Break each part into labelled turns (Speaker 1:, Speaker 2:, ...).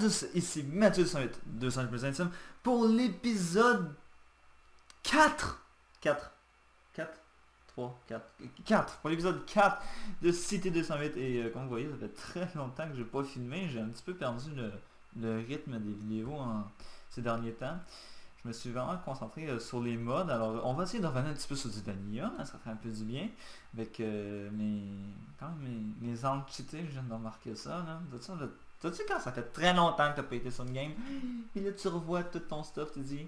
Speaker 1: tous, ici Mathieu 208 plus intime pour l'épisode 4 4 4 3 4 4 pour l'épisode 4 de Cité 208 et comme vous voyez ça fait très longtemps que j'ai pas filmé, j'ai un petit peu perdu le rythme des vidéos ces derniers temps. Je me suis vraiment concentré sur les mods. Alors, on va essayer de revenir un petit peu sur du Vanilla, hein, ça fait un peu du bien. Avec mes angles cheatés, je viens de remarquer ça. Là. T'as-tu quand ça fait très longtemps que t'as pas été sur une game, et là tu revois tout ton stuff, tu dis.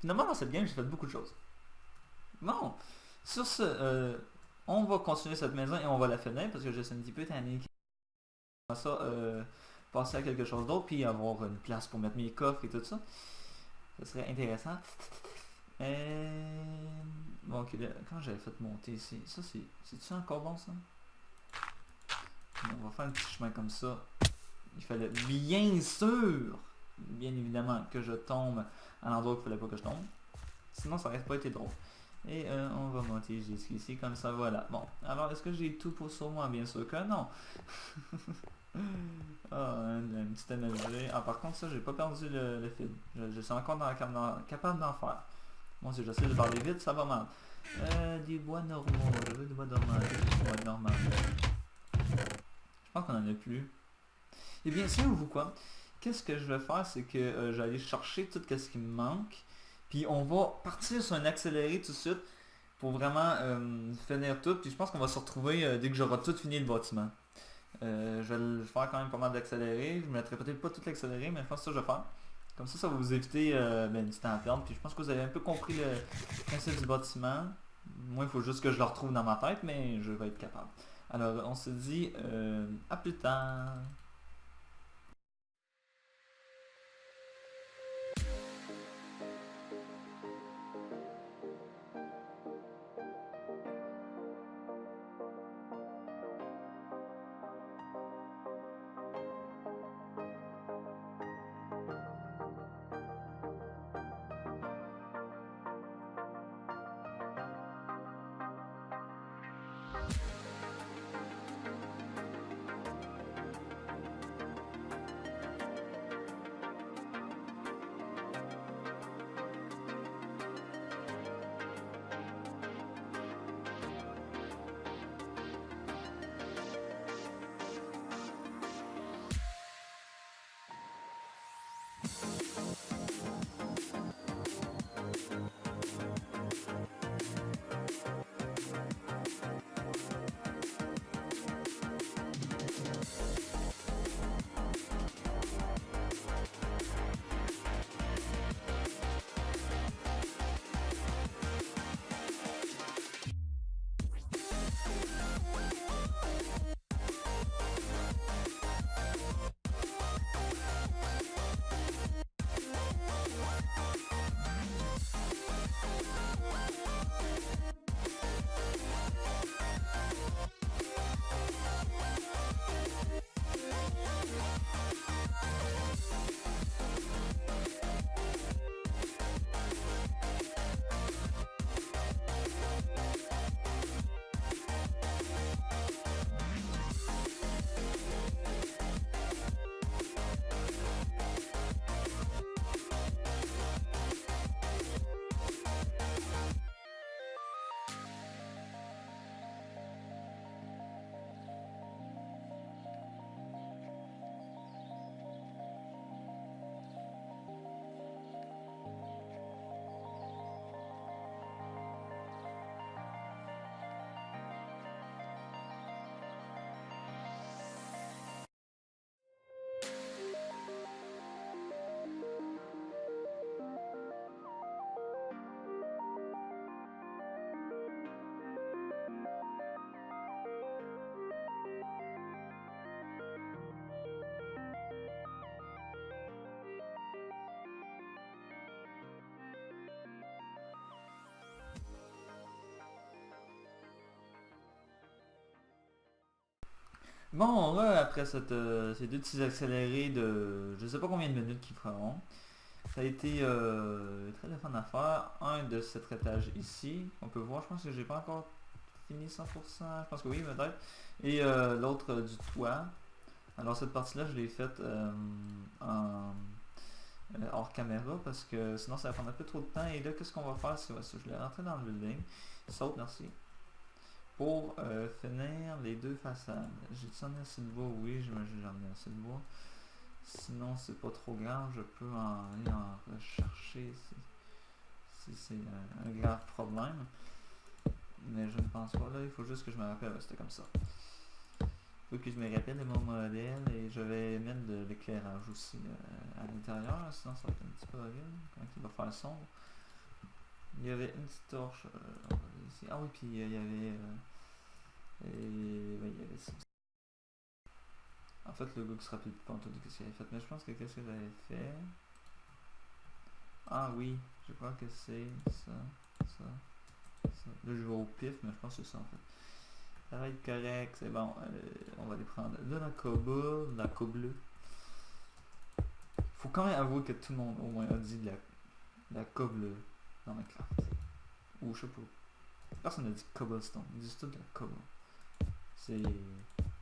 Speaker 1: Finalement, dans cette game, j'ai fait beaucoup de choses. Bon, sur ce, on va continuer cette maison et on va la finir parce que je suis un petit peu tanné. Ça, passer à quelque chose d'autre, puis avoir une place pour mettre mes coffres et tout ça. Ça serait intéressant. Bon, ok, là, quand j'avais fait monter ici, ça c'est-tu encore bon ça? On va faire un petit chemin comme ça. Il fallait bien sûr, bien évidemment, que je tombe à l'endroit où il fallait pas que je tombe. Sinon ça aurait pas été drôle. Et on va monter jusqu'ici, comme ça, voilà. Bon, alors est-ce que j'ai tout pour sur moi? Bien sûr que non. Une petite énergie. Ah, par contre, ça, j'ai pas perdu le fil. Je suis encore capable d'en faire. Bon, si j'essaie de parler vite, ça va mal. Des bois normaux. Je veux des bois normaux. Je pense qu'on en a plus. Et bien, savez-vous quoi? Qu'est-ce que je vais faire, c'est que je vais aller chercher tout ce qui me manque. Puis on va partir sur un accéléré tout de suite pour vraiment finir tout. Puis je pense qu'on va se retrouver dès que j'aurai tout fini le bâtiment. Je vais le faire quand même pas mal d'accéléré. Je ne mettrai peut-être pas tout l'accéléré, mais je pense que ça je vais faire. Comme ça va vous éviter du temps à perdre. Puis je pense que vous avez un peu compris le principe du bâtiment. Moi, il faut juste que je le retrouve dans ma tête, mais je vais être capable. Alors, on se dit à plus tard. Bon, là, après ces deux petits accélérés de je sais pas combien de minutes qu'ils feront, ça a été très de fun à faire. Un de cet étage ici, on peut voir, je pense que j'ai pas encore fini 100%, je pense que oui peut-être. Et l'autre du toit. Alors cette partie-là, je l'ai faite en hors caméra parce que sinon ça va prendre un peu trop de temps. Et là, qu'est-ce qu'on va faire? C'est ça, je l'ai rentré dans le building. Saute, merci. Pour finir les deux façades. J'ai-tu en assez de bois? Oui, j'imagine j'en ai assez de bois. Sinon, c'est pas trop grave, je peux en aller en rechercher si c'est un grave problème. Mais je ne pense pas. Là, il faut juste que je me rappelle. Ouais, c'était comme ça. Il faut que je me rappelle de mon modèle et je vais mettre de l'éclairage aussi à l'intérieur. Sinon, ça va être un petit peu horrible quand il va faire sombre. Il y avait une petite torche ici. Ah oui, puis il y avait... et, ben, il y avait ça. En fait, le gars qui se rappelle pas en tout de ce qu'il avait fait. Mais je pense que qu'est-ce que j'avais fait... Ah oui, je crois que c'est ça, ça, ça. Là, je vais au pif, mais je pense que c'est ça en fait. Ça va être correct, c'est bon. On va aller prendre de la cobble. Faut quand même avouer que tout le monde au moins a dit de la cobble dans Minecraft. Ou je sais pas. Personne n'a dit cobblestone, ils disent tout de la cobble. C'est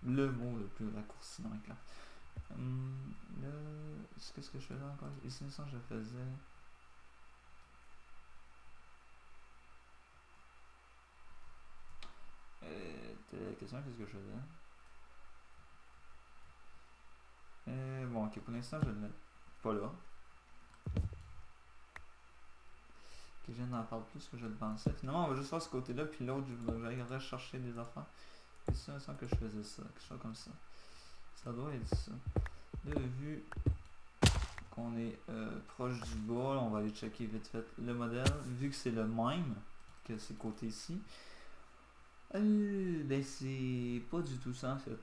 Speaker 1: le mot le plus raccourci dans Minecraft. Là, qu'est-ce que je faisais encore? Ici, ça, je faisais... la question, qu'est-ce que je faisais? Bon, ok, pour l'instant, je ne le mets pas là. Que je n'en parle plus que je le pensais. Finalement, on va juste faire ce côté-là, puis l'autre, je vais rechercher des affaires. Et ça, sans que je faisais ça, quelque chose comme ça. Ça doit être ça. Là, vu qu'on est proche du bas, on va aller checker vite fait le modèle. Vu que c'est le même que ces côtés ici, ben c'est pas du tout ça en fait.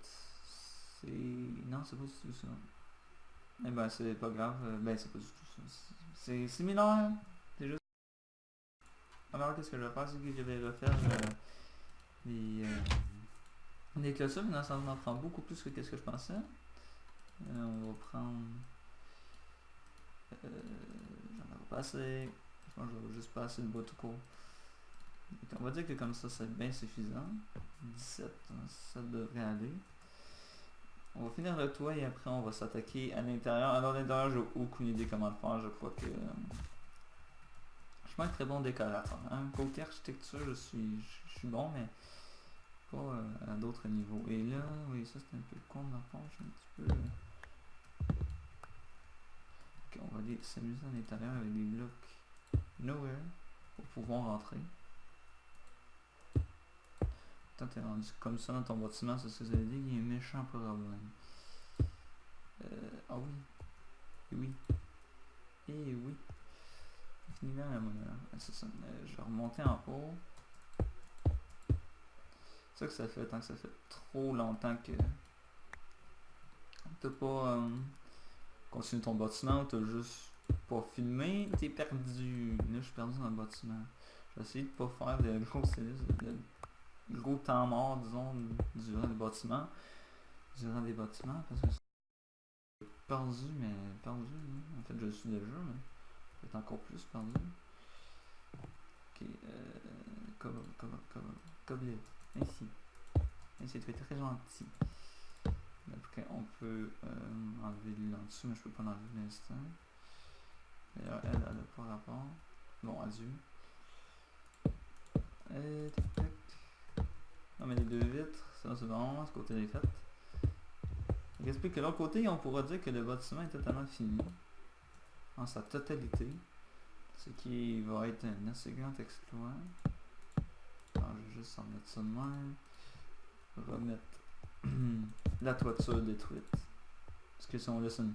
Speaker 1: Non, c'est pas du tout ça. Eh ben c'est pas grave, ben c'est pas du tout ça. C'est similaire. C'est juste. Alors qu'est-ce que je vais faire, c'est que je vais refaire les clôtures, mais ça en prend beaucoup plus que ce que je pensais. On va prendre. J'en ai pas assez. Je pense que je vais juste pas assez de bois tout court. Donc, on va dire que comme ça, c'est bien suffisant. 17, ça devrait aller. On va finir le toit et après on va s'attaquer à l'intérieur. Alors à l'intérieur, j'ai aucune idée comment le faire. Je crois que je suis pas un très bon décorateur. Hein. Côté architecture, je suis bon, mais pas à d'autres niveaux. Et là, oui, ça c'est un peu con de ma part. Je suis un petit peu... Ok, on va aller s'amuser à l'intérieur avec des blocs nowhere pour pouvoir rentrer. Quand t'es rendu comme ça dans ton bâtiment, c'est ce que vous avez dit, il y a un méchant problème. Ah oui. Et oui. Et oui. Finalement, c'est ça. Je vais remonter en haut. C'est ça que ça fait, tant que ça fait trop longtemps que t'as pas continué ton bâtiment, t'as juste pas filmé, t'es perdu. Là, je suis perdu dans le bâtiment. Je vais essayer de pas faire de gros gros temps mort, disons, durant les bâtiments. Durant des bâtiments, parce que c'est perdu, mais perdu. Hein. En fait, je suis déjà, mais je vais être encore plus perdu. Ok, coble. Ainsi. Ainsi, tu es très gentil. Après, on peut enlever l'huile en dessous, mais je peux pas l'enlever pour l'instant. D'ailleurs, elle n'a pas rapport. Bon, adieu. Tac, tac. Non, mais les deux vitres, ça c'est bon, ce côté est fait. Donc, explique que l'autre côté, on pourra dire que le bâtiment est totalement fini. En sa totalité. Ce qui va être un assez grand exploit. Alors, je vais juste en mettre ça de même. Remettre la toiture détruite. Parce que si on laisse une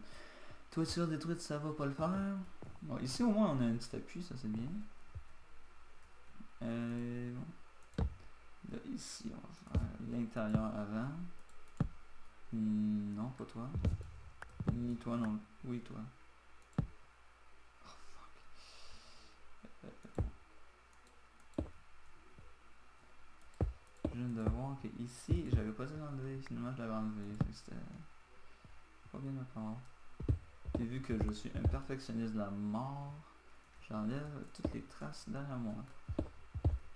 Speaker 1: toiture détruite, ça va pas le faire. Bon, ici au moins on a un petit appui, ça c'est bien. Bon. Là, ici, on va faire l'intérieur avant. Non, pas toi. Ni toi non. Oui, toi. Oh fuck. Je viens de voir que ici, j'avais pas dû l'enlever. Finalement, je l'avais enlevé. C'était pas bien ma part. Et vu que je suis un perfectionniste de la mort, j'enlève toutes les traces derrière moi.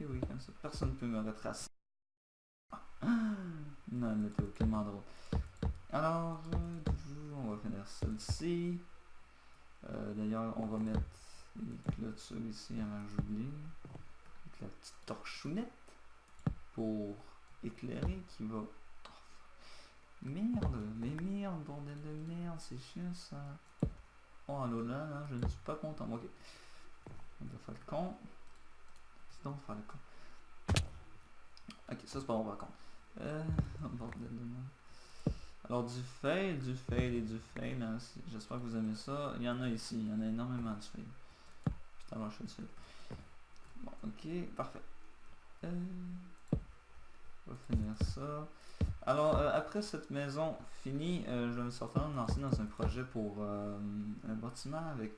Speaker 1: Et oui, comme ça, personne ne peut me retracer. Non, mais t'es aucunement drôle. Alors, on va finir celle-ci. D'ailleurs, on va mettre les clôtures ici avant que j'oublie. Avec la petite torchounette pour éclairer qui va... Merde, mais merde, bordel de merde, c'est chiant ça. Oh là là, je ne suis pas content. Ok. On doit faire le con. C'est donc faire le con. Ok, ça c'est pas bon par contre. Bordel de merde. Alors du fail et du fail. Hein, j'espère que vous aimez ça. Il y en a ici, il y en a énormément de fail. Putain, moi je fais le fail. Bon, ok, parfait. On va finir ça. Alors, après cette maison finie, je vais me certainement me lancer dans un projet pour un bâtiment avec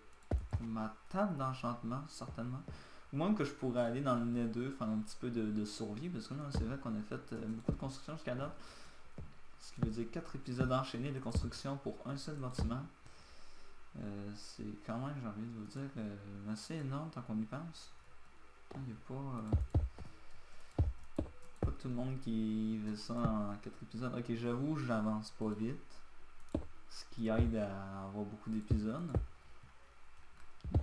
Speaker 1: ma table d'enchantement, certainement. Ou même que je pourrais aller dans le Nether, faire un petit peu de survie, parce que là, c'est vrai qu'on a fait beaucoup de construction jusqu'à là. Ce qui veut dire 4 épisodes enchaînés de construction pour un seul bâtiment. C'est quand même, j'ai envie de vous dire, assez énorme tant qu'on y pense. Il n'y a pas tout le monde qui fait ça en 4 épisodes. Ok, j'avoue, j'avance pas vite. Ce qui aide à avoir beaucoup d'épisodes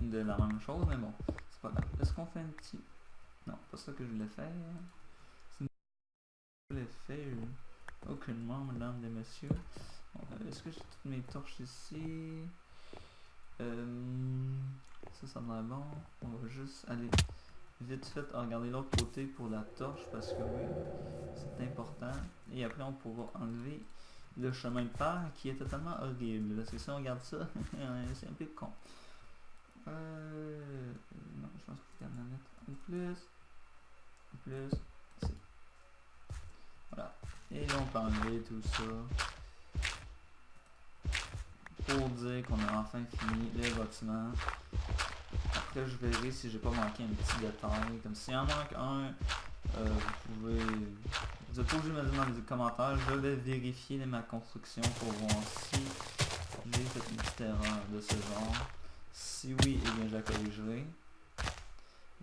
Speaker 1: de la même chose, mais bon, c'est pas grave. Est-ce qu'on fait un petit... Non, pas ça que je voulais faire. C'est je voulais faire aucunement, mesdames et messieurs. Bon, est-ce que j'ai toutes mes torches ici? Ça me l'air bon. On va juste aller vite fait regarder l'autre côté pour la torche parce que oui, c'est important. Et après on pourra enlever le chemin de terre qui est totalement horrible. Parce que si on regarde ça, c'est un peu con. Non, je pense qu'il faut en mettre un plus, ici. Voilà. Et là on peut enlever tout ça. Pour dire qu'on a enfin fini les bâtiments. Après je verrai si j'ai pas manqué un petit détail. Comme s'il en manque un, vous êtes pas obligé de me dire dans les commentaires. Je vais vérifier ma construction pour voir si j'ai fait une petite erreur de ce genre. Si oui, eh bien je la corrigerai.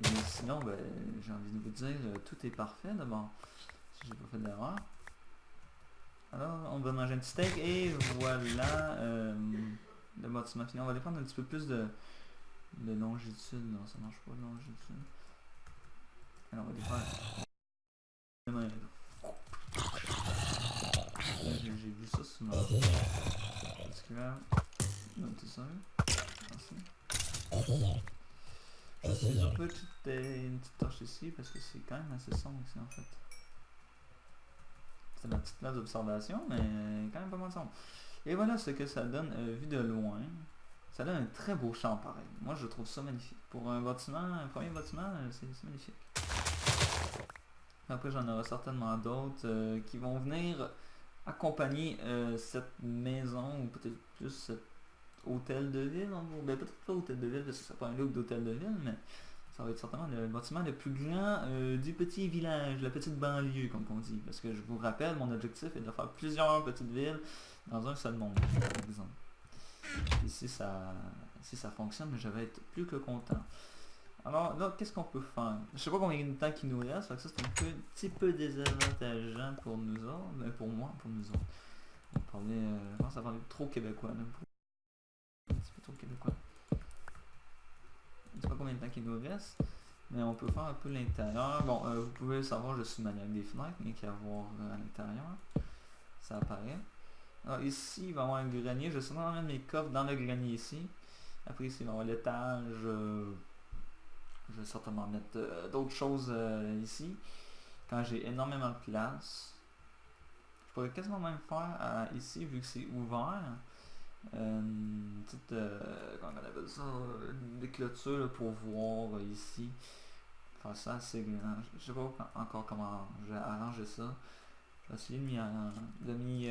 Speaker 1: Et sinon, ben, j'ai envie de vous dire, tout est parfait d'abord. Si j'ai pas fait d'erreur. Alors, on va manger un petit steak et voilà le bâtiment fini. On va aller prendre un petit peu plus de longitude. Non, ça marche pas de longitude. Alors, on va aller faire... J'ai vu ça sur ma... Est-ce que là... Non, t'es sérieux? Merci. Je suis un peu une petite torche ici parce que c'est quand même assez sombre ici en fait. C'est ma petite place d'observation, mais quand même pas mal sombre. Et voilà ce que ça donne vu de loin. Ça donne un très beau champ pareil. Moi je trouve ça magnifique. Pour un bâtiment, un premier bâtiment, c'est magnifique. Après j'en aurai certainement d'autres qui vont venir accompagner cette maison ou peut-être plus cet hôtel de ville. Ben, peut-être pas hôtel de ville parce que ça n'a pas un look d'hôtel de ville, mais ça va être certainement le bâtiment le plus grand du petit village, la petite banlieue comme on dit. Parce que je vous rappelle, mon objectif est de faire plusieurs petites villes dans un seul monde, par exemple. Et si ça fonctionne, je vais être plus que content. Alors là, qu'est-ce qu'on peut faire? Je sais pas combien de temps qu'il nous reste, ça c'est un petit peu désavantageant pour nous autres, mais pour moi, pour nous autres. On parlait, je pense que ça parlait trop québécois, là, un petit peu trop québécois. Je sais pas combien de temps qu'il nous reste, mais on peut faire un peu l'intérieur. Bon, vous pouvez savoir, je suis maniaque des fenêtres, mais qu'il y a à voir à l'intérieur. Ça apparaît. Alors ici, il va y avoir un grenier. Je vais sûrement mettre mes coffres dans le grenier ici. Après ici, il va y avoir l'étage. Je vais certainement mettre d'autres choses ici. Quand j'ai énormément de place. Je pourrais quasiment même faire ici, vu que c'est ouvert. Une petite, comment on appelle ça, des clôtures pour voir ici. Faire ça assez grand. Je sais pas encore comment je vais arranger ça. Je vais essayer de m'y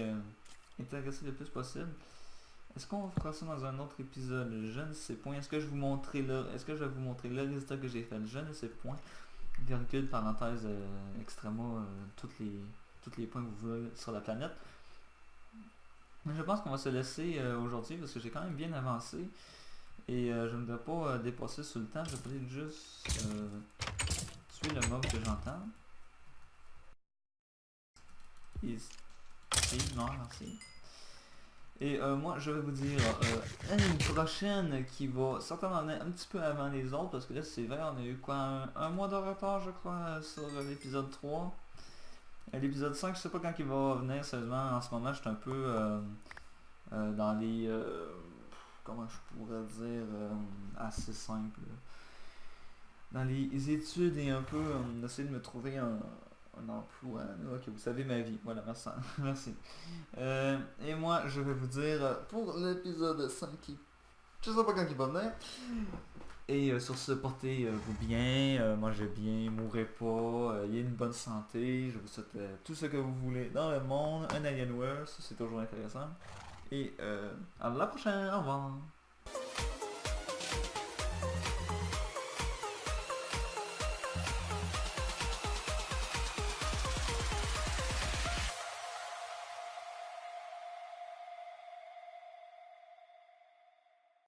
Speaker 1: intéresser le plus possible. Est-ce qu'on fera ça dans un autre épisode? Je ne sais point. Est-ce que je vais vous montrer le résultat que j'ai fait? Je ne sais point. Virgule, parenthèse, extrêmement, tous les points que vous voulez sur la planète. Mais je pense qu'on va se laisser aujourd'hui parce que j'ai quand même bien avancé. Et je ne dois pas dépasser sur le temps. Je vais peut-être juste tuer le mob que j'entends. Ici, non, merci. Et moi, je vais vous dire une prochaine qui va certainement venir un petit peu avant les autres, parce que là, c'est vrai, on a eu quoi, un mois de retard, je crois, sur l'épisode 3. L'épisode 5, je sais pas quand il va venir, sérieusement, en ce moment, je suis un peu dans les... comment je pourrais dire, assez simple. Dans les études et un peu, essayer de me trouver un emploi. Ok, vous savez ma vie. Voilà, merci. Merci. Et moi, je vais vous dire pour l'épisode 5 je sais pas quand il va venir. Et sur ce, portez-vous bien, mangez bien, mourrez pas, ayez une bonne santé. Je vous souhaite tout ce que vous voulez dans le monde. Un Alienware, ça c'est toujours intéressant. Et à la prochaine, au revoir.